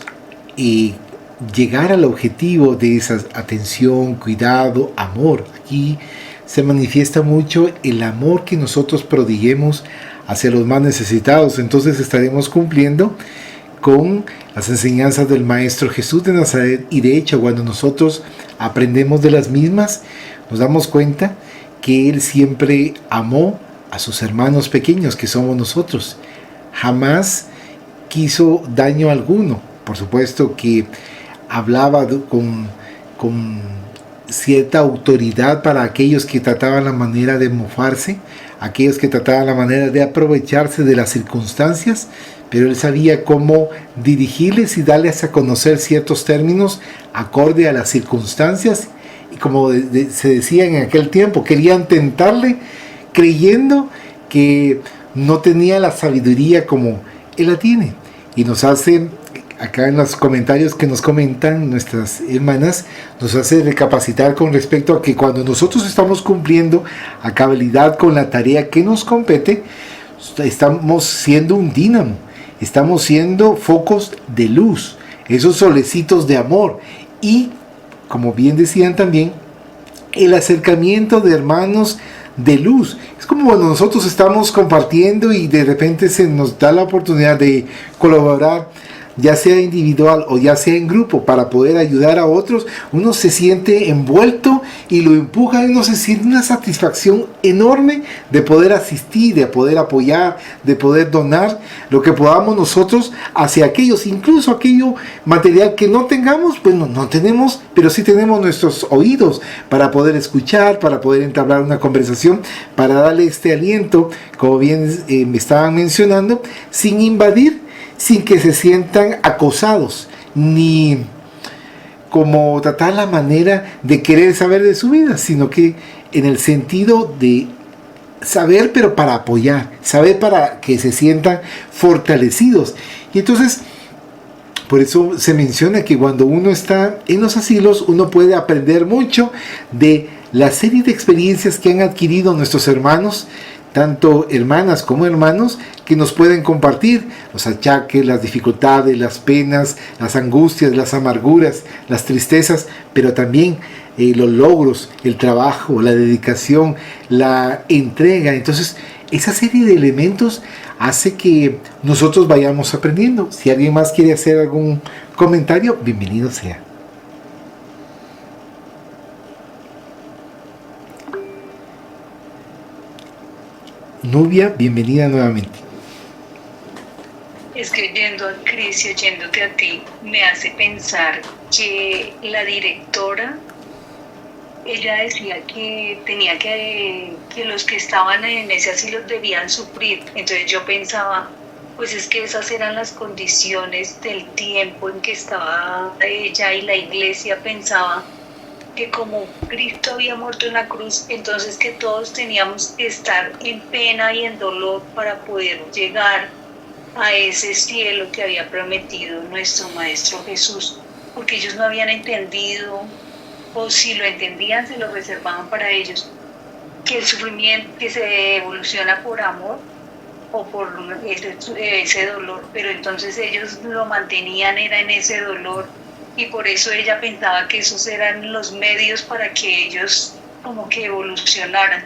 llegar al objetivo de esa atención, cuidado, amor. Aquí se manifiesta mucho el amor que nosotros prodiguemos hacia los más necesitados. Entonces estaremos cumpliendo con las enseñanzas del Maestro Jesús de Nazaret, y de hecho cuando nosotros aprendemos de las mismas nos damos cuenta que Él siempre amó a sus hermanos pequeños, que somos nosotros. Jamás quiso daño alguno. Por supuesto que hablaba con cierta autoridad para aquellos que trataban la manera de mofarse, aquellos que trataban la manera de aprovecharse de las circunstancias, pero Él sabía cómo dirigirles y darles a conocer ciertos términos acorde a las circunstancias. Y como se decía en aquel tiempo, querían tentarle creyendo que no tenía la sabiduría como Él la tiene. Y nos hace, acá en los comentarios que nos comentan nuestras hermanas, nos hace recapacitar con respecto a que cuando nosotros estamos cumpliendo a cabalidad con la tarea que nos compete, estamos siendo un dínamo, estamos siendo focos de luz, esos solecitos de amor. Y como bien decían también, el acercamiento de hermanos de luz. Es como cuando nosotros estamos compartiendo y de repente se nos da la oportunidad de colaborar, ya sea individual o ya sea en grupo, para poder ayudar a otros. Uno se siente envuelto y lo empuja, y uno se siente una satisfacción enorme de poder asistir, de poder apoyar, de poder donar lo que podamos nosotros hacia aquellos, incluso aquello material que no tengamos. Pues no tenemos, pero sí tenemos nuestros oídos para poder escuchar, para poder entablar una conversación, para darle este aliento, como bien me estaban mencionando, sin invadir, sin que se sientan acosados, ni como tratar la manera de querer saber de su vida, sino que en el sentido de saber, pero para apoyar, saber para que se sientan fortalecidos. Y entonces, por eso se menciona que cuando uno está en los asilos, uno puede aprender mucho de la serie de experiencias que han adquirido nuestros hermanos, tanto hermanas como hermanos, que nos pueden compartir los achaques, las dificultades, las penas, las angustias, las amarguras, las tristezas, pero también los logros, el trabajo, la dedicación, la entrega. Entonces, esa serie de elementos hace que nosotros vayamos aprendiendo. Si alguien más quiere hacer algún comentario, bienvenido sea. Nubia, bienvenida nuevamente. Es que oyendo a Cris y oyéndote a ti, me hace pensar que la directora, ella decía que tenía que los que estaban en ese asilo debían sufrir. Entonces yo pensaba, pues es que esas eran las condiciones del tiempo en que estaba ella y la iglesia. Pensaba que como Cristo había muerto en la cruz, entonces que todos teníamos que estar en pena y en dolor para poder llegar a ese cielo que había prometido nuestro Maestro Jesús, porque ellos no habían entendido, o si lo entendían se lo reservaban para ellos, que el sufrimiento que se evoluciona por amor o por ese dolor, pero entonces ellos lo mantenían era en ese dolor. Y por eso ella pensaba que esos eran los medios para que ellos como que evolucionaran,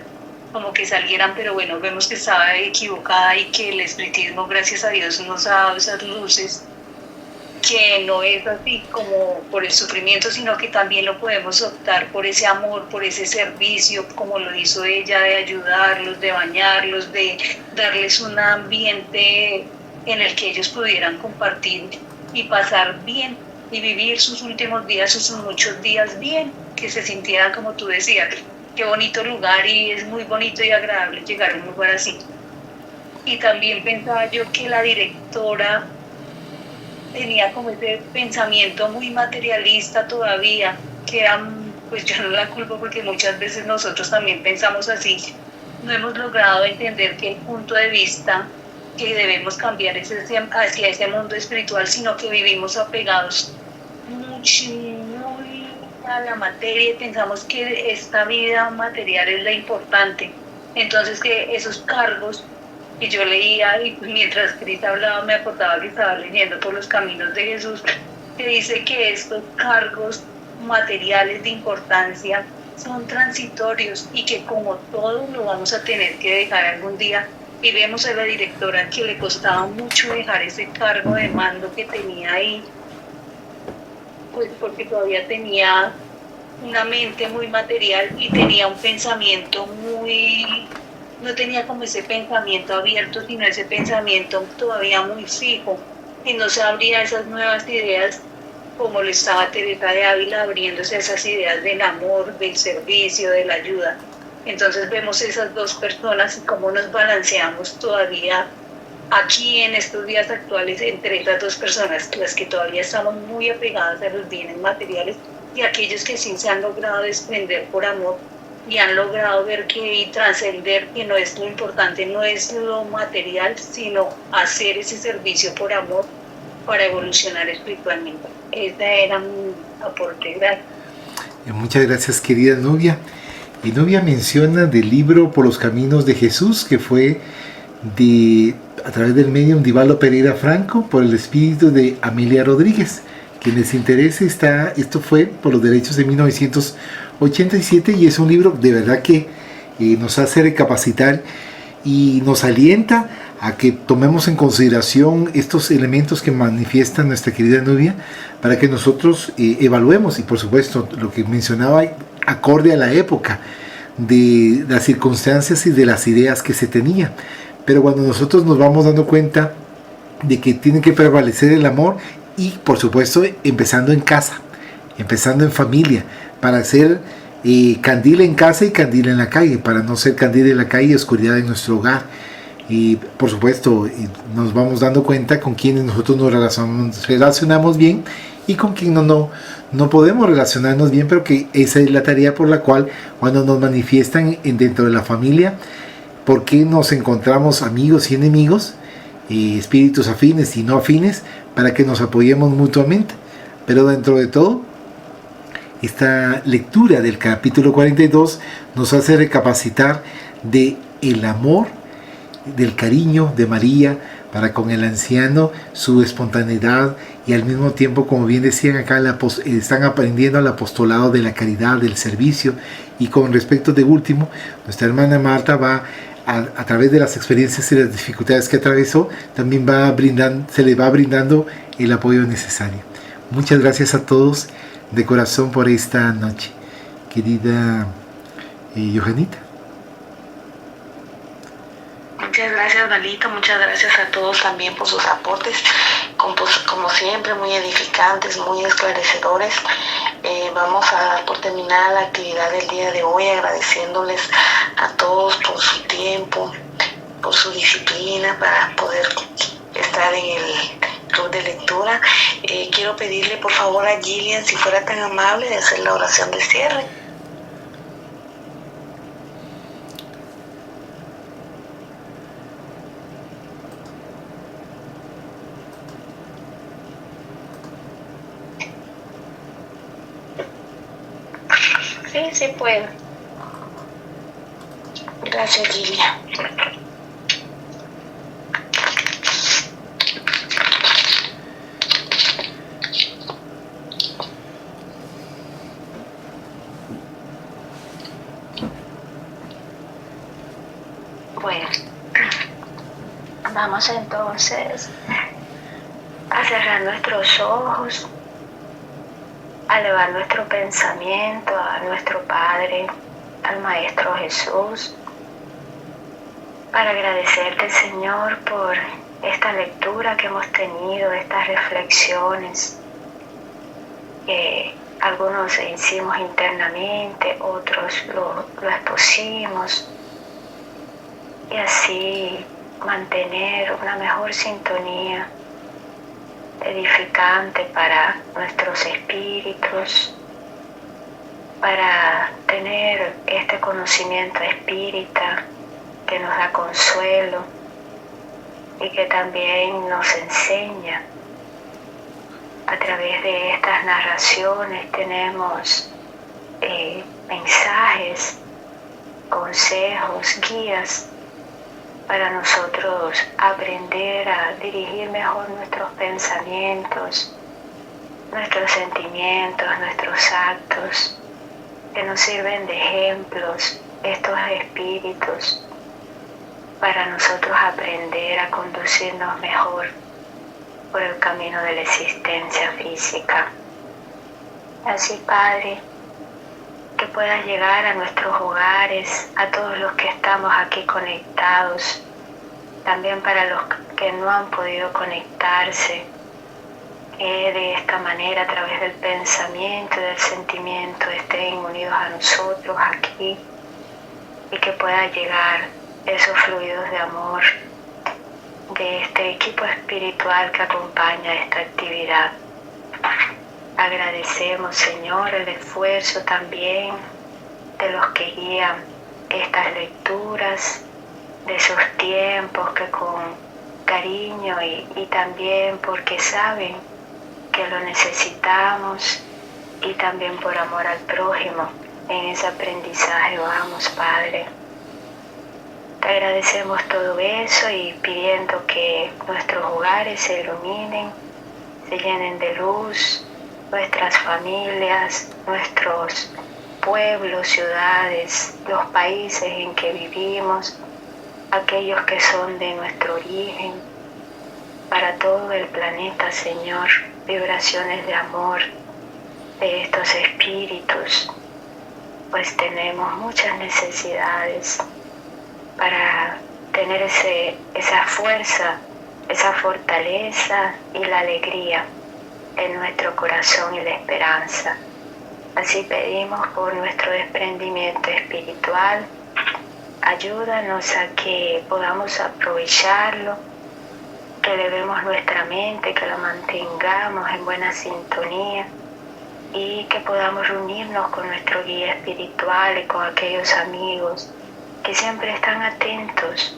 como que salieran, pero bueno, vemos que estaba equivocada y que el espiritismo, gracias a Dios, nos ha dado esas luces, que no es así como por el sufrimiento, sino que también lo podemos optar por ese amor, por ese servicio, como lo hizo ella, de ayudarlos, de bañarlos, de darles un ambiente en el que ellos pudieran compartir y pasar bien, y vivir sus últimos días, sus muchos días bien, que se sintieran como tú decías, qué bonito lugar, y es muy bonito y agradable llegar a un lugar así. Y también pensaba yo que la directora tenía como ese pensamiento muy materialista todavía, que era, pues yo no la culpo porque muchas veces nosotros también pensamos así. No hemos logrado entender que el punto de vista que debemos cambiar es hacia ese mundo espiritual, sino que vivimos apegados muy a la materia y pensamos que esta vida material es la importante. Entonces que esos cargos que yo leía, y mientras Cris hablaba me acordaba que estaba leyendo Por los Caminos de Jesús, que dice que estos cargos materiales de importancia son transitorios y que como todos lo vamos a tener que dejar algún día. Y vemos a la directora que le costaba mucho dejar ese cargo de mando que tenía ahí, pues porque todavía tenía una mente muy material y tenía un pensamiento no tenía como ese pensamiento abierto, sino ese pensamiento todavía muy fijo, y no se abría a esas nuevas ideas como lo estaba Teresa de Ávila, abriéndose a esas ideas del amor, del servicio, de la ayuda. Entonces vemos esas dos personas y cómo nos balanceamos todavía aquí en estos días actuales entre esas dos personas, las que todavía estamos muy apegadas a los bienes materiales y aquellos que sí se han logrado desprender por amor y han logrado ver y trascender que no es lo importante, no es lo material, sino hacer ese servicio por amor para evolucionar espiritualmente. Ese era mi aporte. Gracias. Muchas gracias, querida Nubia. Y Nubia menciona del libro Por los Caminos de Jesús, que fue a través del medium Divalo Pereira Franco, por el espíritu de Amelia Rodríguez. Quien les interese, esto fue por los derechos de 1987 y es un libro de verdad que nos hace recapacitar y nos alienta a que tomemos en consideración estos elementos que manifiesta nuestra querida Nubia para que nosotros evaluemos, y por supuesto lo que mencionaba, acorde a la época, de las circunstancias y de las ideas que se tenía. Pero cuando nosotros nos vamos dando cuenta de que tiene que prevalecer el amor, y por supuesto empezando en casa, empezando en familia, para hacer candil en casa y candil en la calle, para no ser candil en la calle y oscuridad en nuestro hogar. Y por supuesto nos vamos dando cuenta con quienes nosotros nos relacionamos bien y con quien no podemos relacionarnos bien, pero que esa es la tarea por la cual cuando nos manifiestan dentro de la familia, ¿por qué nos encontramos amigos y enemigos, espíritus afines y no afines, para que nos apoyemos mutuamente? Pero dentro de todo, esta lectura del capítulo 42 nos hace recapacitar de el amor, del cariño de María para con el anciano, su espontaneidad, y al mismo tiempo, como bien decían acá, están aprendiendo al apostolado de la caridad, del servicio. Y con respecto de último, nuestra hermana Marta va a través de las experiencias y las dificultades que atravesó, también se le va brindando el apoyo necesario. Muchas gracias a todos de corazón por esta noche, querida Johanita. Muchas gracias, Valito, muchas gracias a todos también por sus aportes, como siempre, muy edificantes, muy esclarecedores. Vamos a dar por terminada la actividad del día de hoy, agradeciéndoles a todos por su tiempo, por su disciplina para poder estar en el club de lectura. Quiero pedirle por favor a Gillian, si fuera tan amable, de hacer la oración de cierre. Sí puedo. Gracias, Gillian. Bueno, vamos entonces a cerrar nuestros ojos, a elevar nuestro pensamiento a nuestro Padre, al Maestro Jesús, para agradecerte, Señor, por esta lectura que hemos tenido, estas reflexiones que algunos hicimos internamente, otros lo expusimos, y así mantener una mejor sintonía edificante para nuestros espíritus, para tener este conocimiento espírita que nos da consuelo y que también nos enseña. A través de estas narraciones tenemos mensajes, consejos, guías para nosotros aprender a dirigir mejor nuestros pensamientos, nuestros sentimientos, nuestros actos, que nos sirven de ejemplos, estos espíritus, para nosotros aprender a conducirnos mejor por el camino de la existencia física. Así, Padre, que puedas llegar a nuestros hogares, a todos los que estamos aquí conectados, también para los que no han podido conectarse, que de esta manera, a través del pensamiento y del sentimiento, estén unidos a nosotros aquí, y que pueda llegar esos fluidos de amor de este equipo espiritual que acompaña esta actividad. Agradecemos, Señor, el esfuerzo también de los que guían estas lecturas, de sus tiempos que con cariño y también porque saben que lo necesitamos, y también por amor al prójimo. En ese aprendizaje vamos, Padre. Te agradecemos todo eso y pidiendo que nuestros hogares se iluminen, se llenen de luz, nuestras familias, nuestros pueblos, ciudades, los países en que vivimos, aquellos que son de nuestro origen, para todo el planeta, Señor, vibraciones de amor de estos espíritus, pues tenemos muchas necesidades para tener esa fuerza, esa fortaleza y la alegría en nuestro corazón y la esperanza. Así pedimos por nuestro desprendimiento espiritual, ayúdanos a que podamos aprovecharlo, que elevemos nuestra mente, que la mantengamos en buena sintonía y que podamos reunirnos con nuestro guía espiritual y con aquellos amigos que siempre están atentos,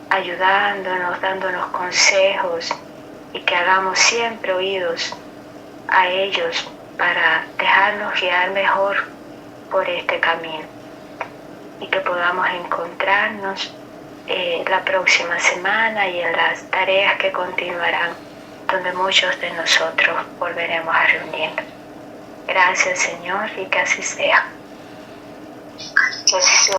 ayudándonos, dándonos consejos, y que hagamos siempre oídos a ellos para dejarnos guiar mejor por este camino, y que podamos encontrarnos la próxima semana y en las tareas que continuarán, donde muchos de nosotros volveremos a reunirnos. Gracias, Señor, y que así sea. Que así sea.